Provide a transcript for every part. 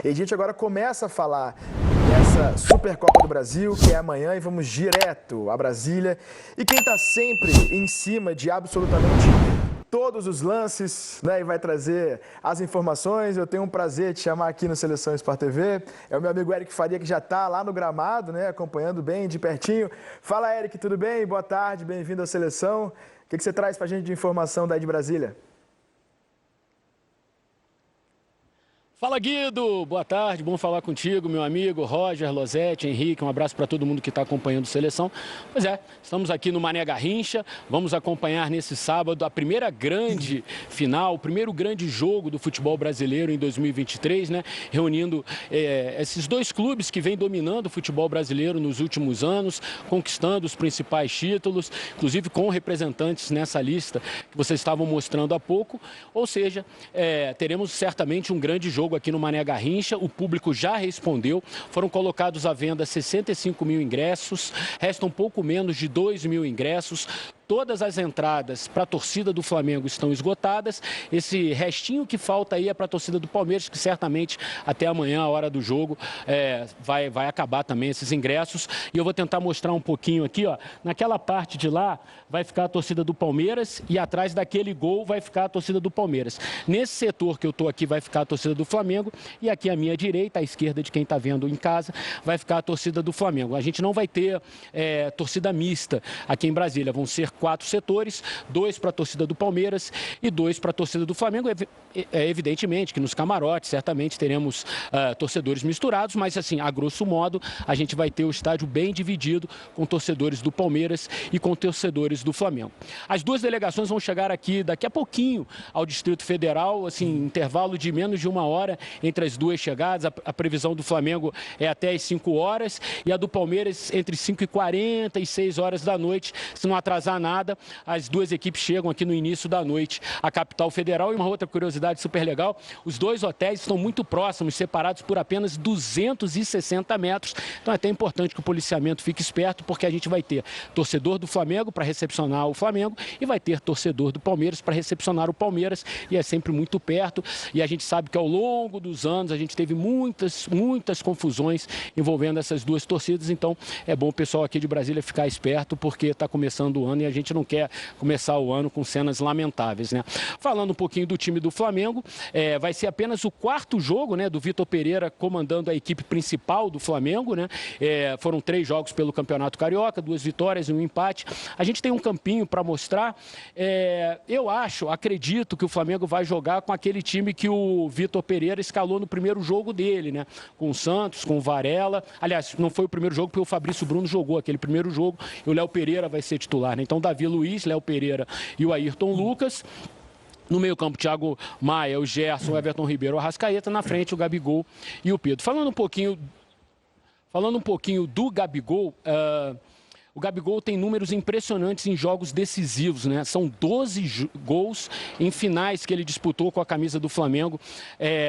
E a gente agora começa a falar dessa Supercopa do Brasil, que é amanhã, e vamos direto a Brasília. E quem está sempre em cima de absolutamente todos os lances, né, e vai trazer as informações, eu tenho um prazer de chamar aqui no Seleção Sport TV, é o meu amigo Eric Faria, que já está lá no gramado, né, acompanhando bem de pertinho. Fala, Eric, tudo bem? Boa tarde, bem-vindo à Seleção. O que você traz para a gente de informação daí de Brasília? Fala, Guido, boa tarde, bom falar contigo, meu amigo Roger, Losete, Henrique, um abraço para todo mundo que está acompanhando a Seleção. Pois é, estamos aqui no Mané Garrincha, vamos acompanhar nesse sábado a primeira grande final, o primeiro grande jogo do futebol brasileiro em 2023, né? Reunindo esses dois clubes que vêm dominando o futebol brasileiro nos últimos anos, conquistando os principais títulos, inclusive com representantes nessa lista que vocês estavam mostrando há pouco, ou seja, teremos certamente um grande jogo aqui no Mané Garrincha, o público já respondeu, foram colocados à venda 65 mil ingressos, restam pouco menos de 2 mil ingressos. Todas as entradas para a torcida do Flamengo estão esgotadas. Esse restinho que falta aí é para a torcida do Palmeiras, que certamente até amanhã, a hora do jogo, vai acabar também esses ingressos. E eu vou tentar mostrar um pouquinho aqui, ó. Naquela parte de lá vai ficar a torcida do Palmeiras e atrás daquele gol vai ficar a torcida do Palmeiras. Nesse setor que eu estou aqui vai ficar a torcida do Flamengo e aqui à minha direita, à esquerda de quem está vendo em casa, vai ficar a torcida do Flamengo. A gente não vai ter torcida mista aqui em Brasília, vão ser 4 setores, 2 para a torcida do Palmeiras e 2 para a torcida do Flamengo. Evidentemente que nos camarotes certamente teremos torcedores misturados, mas assim, a grosso modo, a gente vai ter o estádio bem dividido com torcedores do Palmeiras e com torcedores do Flamengo. As duas delegações vão chegar aqui daqui a pouquinho ao Distrito Federal, assim, intervalo de menos de 1 hora entre as duas chegadas. A previsão do Flamengo é até às 5 horas e a do Palmeiras entre 5h40 e 6 horas da noite, se não atrasar nada. As duas equipes chegam aqui no início da noite à capital federal. E uma outra curiosidade super legal, os dois hotéis estão muito próximos, separados por apenas 260 metros. Então é até importante que o policiamento fique esperto, porque a gente vai ter torcedor do Flamengo para recepcionar o Flamengo e vai ter torcedor do Palmeiras para recepcionar o Palmeiras, e é sempre muito perto. E a gente sabe que ao longo dos anos a gente teve muitas confusões envolvendo essas duas torcidas. Então é bom o pessoal aqui de Brasília ficar esperto, porque está começando o ano e a gente não quer começar o ano com cenas lamentáveis, né? Falando um pouquinho do time do Flamengo, vai ser apenas o 4º jogo, né, do Vitor Pereira comandando a equipe principal do Flamengo, né? Foram 3 jogos pelo Campeonato Carioca, 2 vitórias e 1 empate. A gente tem um campinho para mostrar. Eu acredito que o Flamengo vai jogar com aquele time que o Vitor Pereira escalou no primeiro jogo dele, né? Com o Santos, com o Varela. Aliás, não foi o primeiro jogo, porque o Fabrício Bruno jogou aquele primeiro jogo e o Léo Pereira vai ser titular, né? Então, Davi Luiz, Léo Pereira e o Ayrton Lucas. No meio-campo, Thiago Maia, o Gerson, o Everton Ribeiro, o Arrascaeta. Na frente, o Gabigol e o Pedro. Falando um pouquinho do Gabigol, o Gabigol tem números impressionantes em jogos decisivos, né? São 12 gols em finais que ele disputou com a camisa do Flamengo.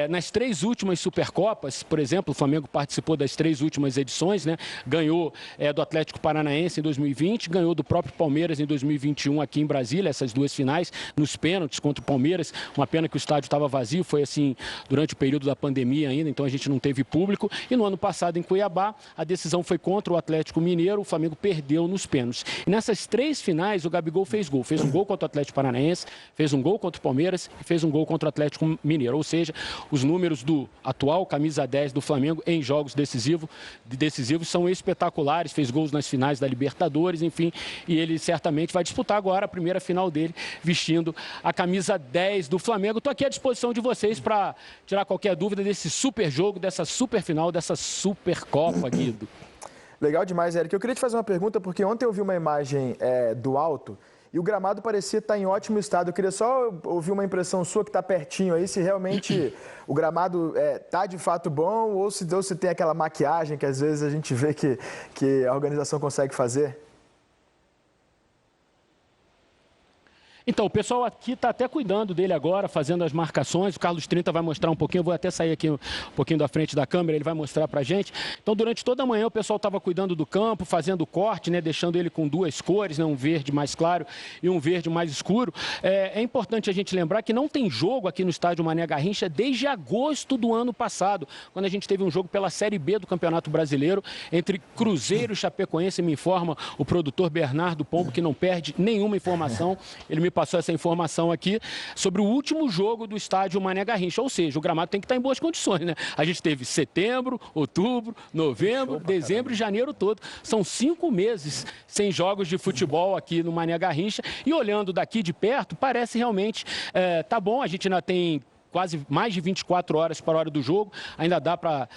Nas 3 últimas Supercopas, por exemplo, o Flamengo participou das 3 últimas edições, né? Ganhou do Atlético Paranaense em 2020, ganhou do próprio Palmeiras em 2021 aqui em Brasília, essas 2 finais, nos pênaltis contra o Palmeiras. Uma pena que o estádio estava vazio, foi assim durante o período da pandemia ainda, então a gente não teve público. E no ano passado, em Cuiabá, a decisão foi contra o Atlético Mineiro, o Flamengo perdeu nos pênaltis. E nessas 3 finais, o Gabigol fez gol. Fez um gol contra o Atlético Paranaense, fez um gol contra o Palmeiras e fez um gol contra o Atlético Mineiro. Ou seja, os números do atual camisa 10 do Flamengo em jogos decisivos são espetaculares. Fez gols nas finais da Libertadores, enfim. E ele certamente vai disputar agora a primeira final dele vestindo a camisa 10 do Flamengo. Estou aqui à disposição de vocês para tirar qualquer dúvida desse super jogo, dessa super final, dessa Supercopa, Guido. Legal demais, Eric. Eu queria te fazer uma pergunta, porque ontem eu vi uma imagem do alto e o gramado parecia estar em ótimo estado. Eu queria só ouvir uma impressão sua que está pertinho aí, se realmente o gramado está de fato bom ou se tem aquela maquiagem que às vezes a gente vê que a organização consegue fazer. Então, o pessoal aqui está até cuidando dele agora, fazendo as marcações. O Carlos 30 vai mostrar um pouquinho, eu vou até sair aqui um pouquinho da frente da câmera, ele vai mostrar para a gente. Então, durante toda a manhã, o pessoal estava cuidando do campo, fazendo corte, né, deixando ele com duas cores, né, um verde mais claro e um verde mais escuro. É importante a gente lembrar que não tem jogo aqui no estádio Mané Garrincha desde agosto do ano passado, quando a gente teve um jogo pela Série B do Campeonato Brasileiro, entre Cruzeiro e Chapecoense, me informa o produtor Bernardo Pombo, que não perde nenhuma informação. Ele me passou essa informação aqui sobre o último jogo do estádio Mané Garrincha, ou seja, o gramado tem que estar em boas condições, né? A gente teve setembro, outubro, novembro, dezembro e janeiro todo. São 5 meses sem jogos de futebol aqui no Mané Garrincha e olhando daqui de perto, parece realmente, tá bom, a gente ainda tem quase mais de 24 horas para a hora do jogo, ainda dá para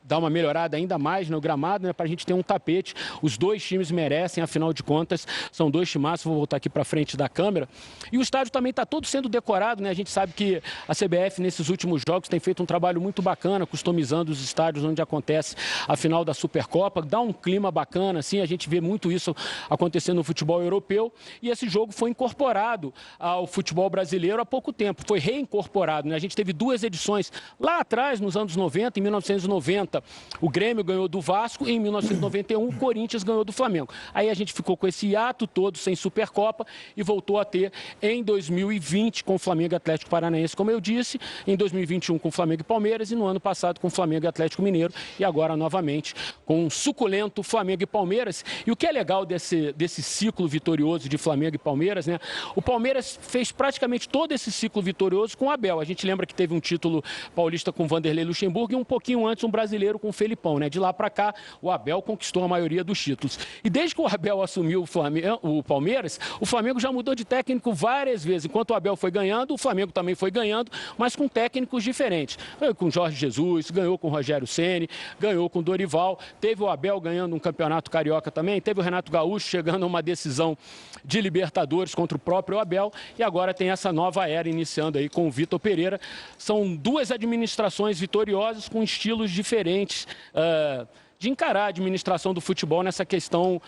dar uma melhorada ainda mais no gramado, né, para a gente ter um tapete. Os dois times merecem, afinal de contas, são dois timaços. Vou voltar aqui para frente da câmera. E o estádio também está todo sendo decorado, né? A gente sabe que a CBF, nesses últimos jogos, tem feito um trabalho muito bacana, customizando os estádios onde acontece a final da Supercopa. Dá um clima bacana, assim, a gente vê muito isso acontecendo no futebol europeu. E esse jogo foi incorporado ao futebol brasileiro há pouco tempo. Foi reincorporado, né? A gente teve 2 edições lá atrás, nos anos 90, em 1990. O Grêmio ganhou do Vasco e em 1991 o Corinthians ganhou do Flamengo. Aí a gente ficou com esse hiato todo sem Supercopa e voltou a ter em 2020 com o Flamengo e Atlético Paranaense, como eu disse, em 2021 com o Flamengo e Palmeiras e no ano passado com o Flamengo e Atlético Mineiro e agora novamente com um suculento Flamengo e Palmeiras. E o que é legal desse ciclo vitorioso de Flamengo e Palmeiras, né? O Palmeiras fez praticamente todo esse ciclo vitorioso com o Abel. A gente lembra que teve um título paulista com Vanderlei Luxemburgo e um pouquinho antes um brasileiro com o Felipão, né? De lá para cá, o Abel conquistou a maioria dos títulos. E desde que o Abel assumiu o Palmeiras, o Flamengo já mudou de técnico várias vezes. Enquanto o Abel foi ganhando, o Flamengo também foi ganhando, mas com técnicos diferentes. Ganhou com Jorge Jesus, ganhou com Rogério Ceni, ganhou com Dorival, teve o Abel ganhando um campeonato carioca também, teve o Renato Gaúcho chegando a uma decisão de Libertadores contra o próprio Abel e agora tem essa nova era iniciando aí com o Vitor Pereira. São 2 administrações vitoriosas com estilos diferentes de encarar a administração do futebol nessa questão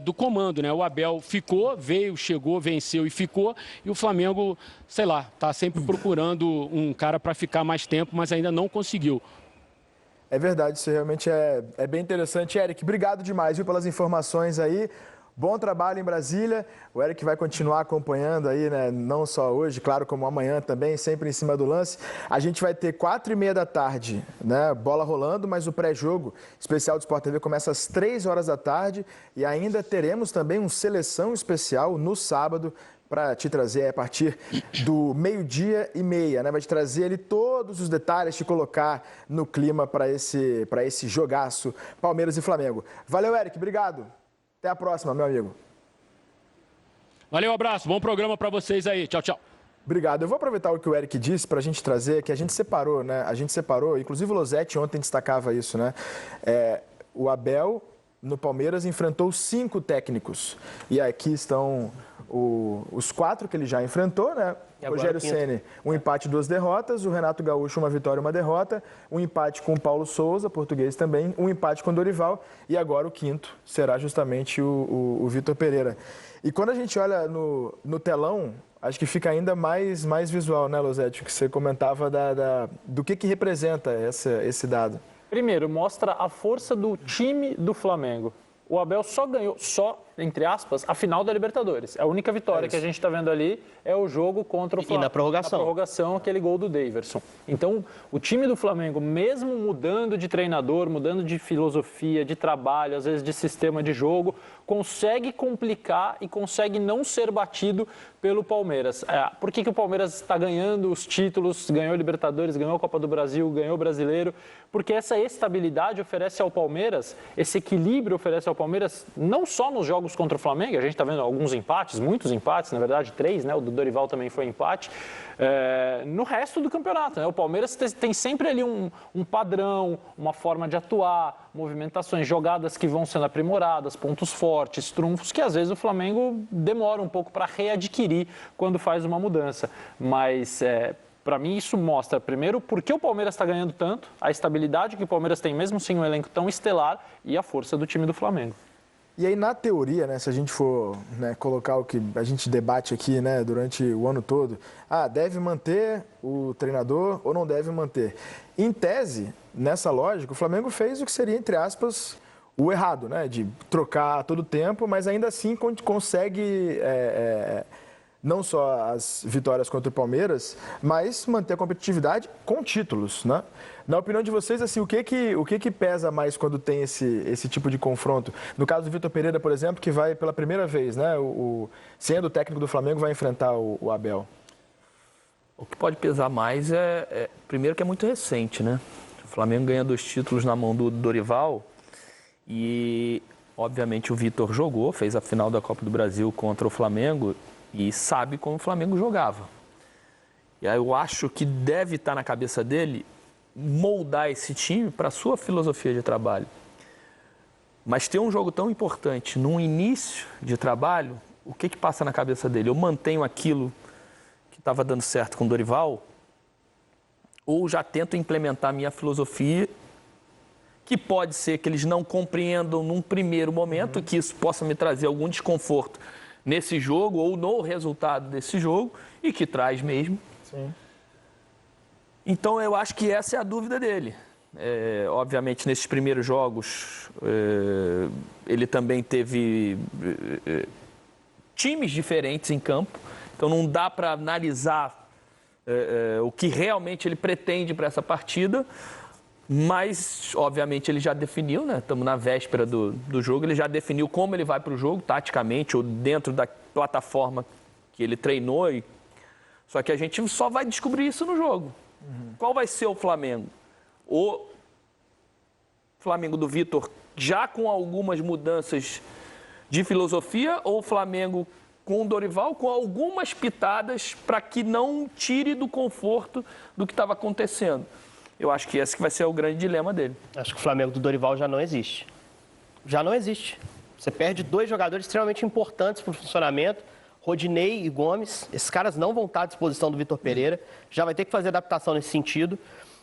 do comando, né? O Abel ficou, veio, chegou, venceu e ficou, e o Flamengo, sei lá, está sempre procurando um cara para ficar mais tempo, mas ainda não conseguiu. É verdade, isso realmente é bem interessante. Eric, obrigado demais, viu, pelas informações aí. Bom trabalho em Brasília. O Eric vai continuar acompanhando aí, né? Não só hoje, claro, como amanhã também, sempre em cima do lance. A gente vai ter 4h30 da tarde, né? Bola rolando, mas o pré-jogo especial do Sport TV começa às 3 horas da tarde e ainda teremos também um seleção especial no sábado para te trazer a partir do 12h30, né? Vai te trazer ali todos os detalhes, te colocar no clima para esse jogaço Palmeiras e Flamengo. Valeu, Eric, obrigado. Até a próxima, meu amigo. Valeu, abraço. Bom programa para vocês aí. Tchau, tchau. Obrigado. Eu vou aproveitar o que o Eric disse para a gente trazer, que a gente separou, né? A gente separou, inclusive o Losetti ontem destacava isso, né? O Abel, no Palmeiras, enfrentou 5 técnicos. E aqui estão os 4 que ele já enfrentou, né? O Rogério Ceni, um empate, 2 derrotas. O Renato Gaúcho, uma vitória, uma derrota. Um empate com o Paulo Souza, português também. Um empate com o Dorival. E agora o 5º será justamente o Vitor Pereira. E quando a gente olha no telão, acho que fica ainda mais visual, né, Losetti? Que você comentava do que representa esse dado. Primeiro, mostra a força do time do Flamengo. O Abel só ganhou, entre aspas, a final da Libertadores. A única vitória que a gente está vendo ali é o jogo contra o Flamengo. E na prorrogação. Na prorrogação, aquele gol do Daverson. Então, o time do Flamengo, mesmo mudando de treinador, mudando de filosofia, de trabalho, às vezes de sistema de jogo, consegue complicar e consegue não ser batido pelo Palmeiras. Por que o Palmeiras está ganhando os títulos, ganhou a Libertadores, ganhou a Copa do Brasil, ganhou o Brasileiro? Porque essa estabilidade oferece ao Palmeiras, esse equilíbrio oferece ao Palmeiras, não só nos jogos contra o Flamengo, a gente está vendo alguns empates, muitos empates, na verdade 3, né? O do Dorival também foi empate, no resto do campeonato, né? O Palmeiras tem sempre ali um padrão, uma forma de atuar, movimentações, jogadas que vão sendo aprimoradas, pontos fortes, trunfos, que às vezes o Flamengo demora um pouco para readquirir quando faz uma mudança, mas para mim isso mostra, primeiro, por que o Palmeiras está ganhando tanto, a estabilidade que o Palmeiras tem mesmo sem um elenco tão estelar e a força do time do Flamengo. E aí, na teoria, né, se a gente for, né, colocar o que a gente debate aqui, né, durante o ano todo, deve manter o treinador ou não deve manter? Em tese, nessa lógica, o Flamengo fez o que seria, entre aspas, o errado, né, de trocar todo o tempo, mas ainda assim consegue não só as vitórias contra o Palmeiras, mas manter a competitividade com títulos, né? Na opinião de vocês, assim, o que pesa mais quando tem esse tipo de confronto? No caso do Vitor Pereira, por exemplo, que vai pela primeira vez, né? Sendo o técnico do Flamengo, vai enfrentar o Abel. O que pode pesar mais primeiro, que é muito recente, né? O Flamengo ganha 2 títulos na mão do Dorival e, obviamente, o Vitor jogou, fez a final da Copa do Brasil contra o Flamengo e sabe como o Flamengo jogava. E aí eu acho que deve estar na cabeça dele moldar esse time para a sua filosofia de trabalho. Mas ter um jogo tão importante num início de trabalho, o que passa na cabeça dele? Eu mantenho aquilo que estava dando certo com o Dorival ou já tento implementar a minha filosofia, que pode ser que eles não compreendam num primeiro momento, que isso possa me trazer algum desconforto nesse jogo ou no resultado desse jogo, e que traz mesmo. Sim. Então, eu acho que essa é a dúvida dele. Obviamente, nesses primeiros jogos, ele também teve times diferentes em campo. Então, não dá para analisar o que realmente ele pretende para essa partida. Mas, obviamente, ele já definiu, né? Estamos na véspera do jogo. Ele já definiu como ele vai para o jogo, taticamente, ou dentro da plataforma que ele treinou. Só que a gente só vai descobrir isso no jogo. Qual vai ser o Flamengo? O Flamengo do Vitor já com algumas mudanças de filosofia ou o Flamengo com o Dorival com algumas pitadas para que não tire do conforto do que estava acontecendo? Eu acho que esse que vai ser o grande dilema dele. Acho que o Flamengo do Dorival já não existe. Já não existe. Você perde 2 jogadores extremamente importantes para o funcionamento, Rodinei e Gomes. Esses caras não vão estar à disposição do Vitor Pereira. Já vai ter que fazer adaptação nesse sentido.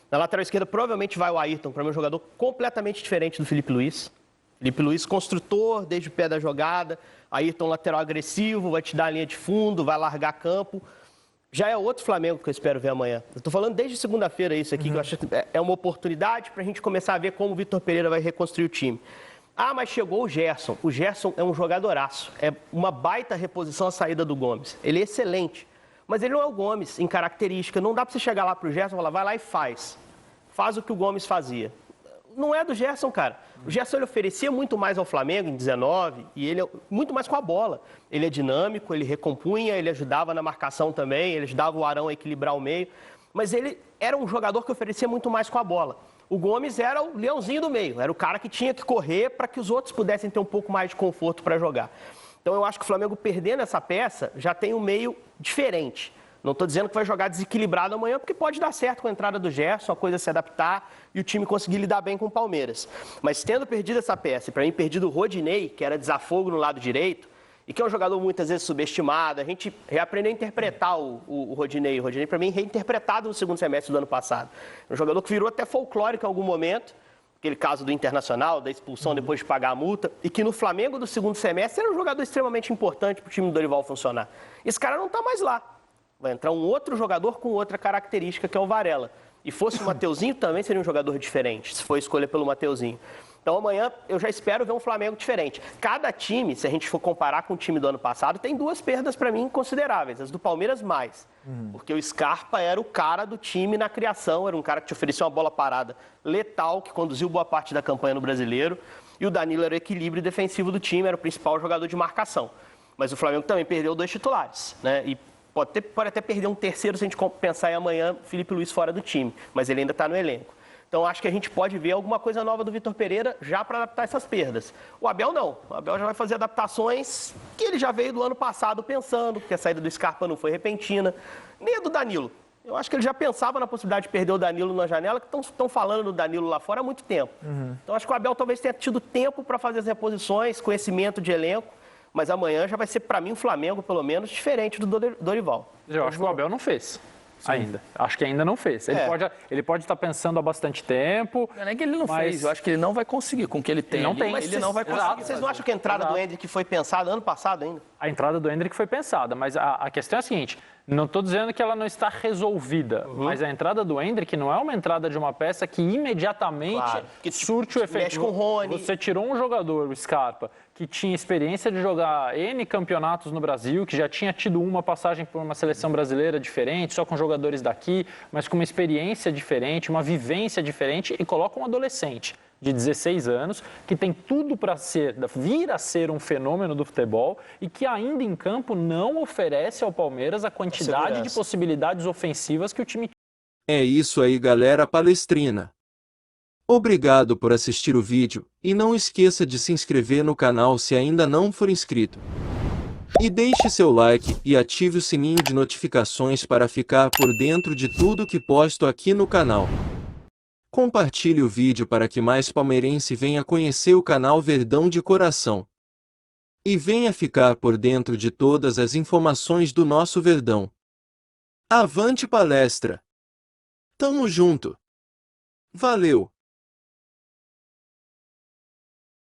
Na lateral esquerda, provavelmente vai o Ayrton, para mim um jogador completamente diferente do Felipe Luiz. Felipe Luiz, construtor desde o pé da jogada. Ayrton, lateral agressivo, vai te dar a linha de fundo, vai largar campo. Já é outro Flamengo que eu espero ver amanhã. Eu estou falando desde segunda-feira isso aqui, que eu acho que é uma oportunidade para a gente começar a ver como o Vitor Pereira vai reconstruir o time. Mas chegou o Gerson. O Gerson é um jogadoraço. É uma baita reposição à saída do Gomes. Ele é excelente. Mas ele não é o Gomes em característica. Não dá para você chegar lá para o Gerson e falar, vai lá e faz. Faz o que o Gomes fazia. Não é do Gerson, cara. O Gerson ele oferecia muito mais ao Flamengo em 19 e ele muito mais com a bola. Ele é dinâmico, ele recompunha, ele ajudava na marcação também, ele ajudava o Arão a equilibrar o meio. Mas ele era um jogador que oferecia muito mais com a bola. O Gomes era o leãozinho do meio, era o cara que tinha que correr para que os outros pudessem ter um pouco mais de conforto para jogar. Então eu acho que o Flamengo perdendo essa peça já tem um meio diferente. Não estou dizendo que vai jogar desequilibrado amanhã, porque pode dar certo com a entrada do Gerson, a coisa se adaptar e o time conseguir lidar bem com o Palmeiras. Mas tendo perdido essa peça, e para mim perdido o Rodinei, que era desafogo no lado direito, e que é um jogador muitas vezes subestimado, a gente reaprendeu a interpretar o Rodinei. O Rodinei, para mim, reinterpretado no segundo semestre do ano passado. É um jogador que virou até folclórico em algum momento, aquele caso do Internacional, da expulsão depois de pagar a multa, e que no Flamengo do segundo semestre era um jogador extremamente importante para o time do Dorival funcionar. Esse cara não está mais lá. Vai entrar um outro jogador com outra característica, que é o Varela. E fosse o Mateuzinho, também seria um jogador diferente, se for escolher pelo Mateuzinho. Então amanhã eu já espero ver um Flamengo diferente. Cada time, se a gente for comparar com o time do ano passado, tem 2 perdas para mim consideráveis. As do Palmeiras mais. Porque o Scarpa era o cara do time na criação, era um cara que te oferecia uma bola parada letal, que conduziu boa parte da campanha no Brasileiro. E o Danilo era o equilíbrio defensivo do time, era o principal jogador de marcação. Mas o Flamengo também perdeu 2 titulares, né? E pode até perder um terceiro se a gente pensar em amanhã Felipe Luiz fora do time, mas ele ainda está no elenco. Então, acho que a gente pode ver alguma coisa nova do Vitor Pereira já para adaptar essas perdas. O Abel não. O Abel já vai fazer adaptações que ele já veio do ano passado pensando, porque a saída do Scarpa não foi repentina. Nem a do Danilo. Eu acho que ele já pensava na possibilidade de perder o Danilo na janela, que estão falando do Danilo lá fora há muito tempo. Então, acho que o Abel talvez tenha tido tempo para fazer as reposições, conhecimento de elenco. Mas amanhã já vai ser, para mim, um Flamengo, pelo menos, diferente do Dorival. Eu acho que o Abel não fez. ainda. Acho que ainda não fez. Ele pode estar pensando há bastante tempo. Não é que ele não mas fez, eu acho que ele não vai conseguir com o que ele tem. Ele não ali, tem. mas ele não vai conseguir. Exato. Vocês não acham que a entrada do Endrick foi pensada ano passado ainda? A entrada do Endrick foi pensada, mas a questão é a seguinte, não estou dizendo que ela não está resolvida, mas a entrada do Endrick não é uma entrada de uma peça que imediatamente Claro, que surte o efeito. mexe com o Rony. Você tirou um jogador, o Scarpa, que tinha experiência de jogar N campeonatos no Brasil, que já tinha tido uma passagem por uma seleção brasileira diferente, só com jogadores daqui, mas com uma experiência diferente, uma vivência diferente, e coloca um adolescente de 16 anos, que tem tudo para vir a ser um fenômeno do futebol e que ainda em campo não oferece ao Palmeiras a quantidade de possibilidades ofensivas que o time. É isso aí, galera palestrina. Obrigado por assistir o vídeo e não esqueça de se inscrever no canal se ainda não for inscrito. E deixe seu like e ative o sininho de notificações para ficar por dentro de tudo que posto aqui no canal. Compartilhe o vídeo para que mais palmeirense venha conhecer o canal Verdão de Coração. E venha ficar por dentro de todas as informações do nosso Verdão. Avante palestra! Tamo junto! Valeu!